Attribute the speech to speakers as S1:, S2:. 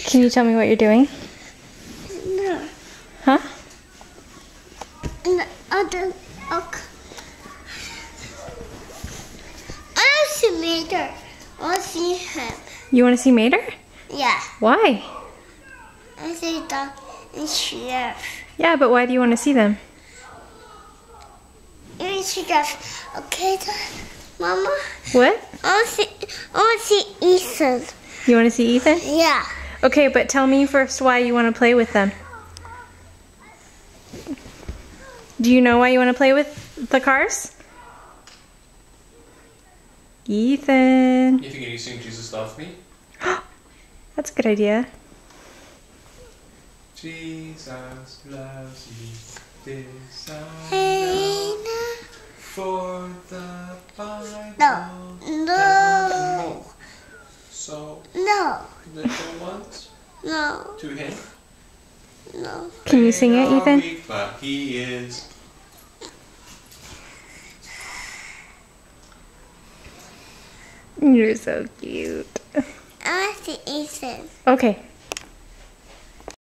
S1: Can you tell me what you're doing?
S2: No.
S1: Huh?
S2: And the other, okay. I don't see Mater. I want to see him.
S1: You want to see Mater?
S2: Yeah.
S1: Why?
S2: I see dog and giraffe.
S1: Yeah, but why do you want to see them?
S2: And giraffe. Okay, Mama.
S1: What?
S2: I want to see Ethan.
S1: You want to see Ethan?
S2: Yeah.
S1: Okay, but tell me first why you want to play with them. Do you know why you want to play with the cars? Ethan.
S3: You think you sing Jesus Loves Me?
S1: That's a good idea.
S3: Jesus loves me, this I
S2: Hey,
S3: know, for the Bible.
S2: no. No.
S3: So,
S2: No.
S3: little ones,
S2: No.
S3: to him.
S2: No.
S1: Can you sing it, Ethan?
S3: Weak, but he is.
S1: You're so cute.
S2: I want to see Ethan.
S1: Okay,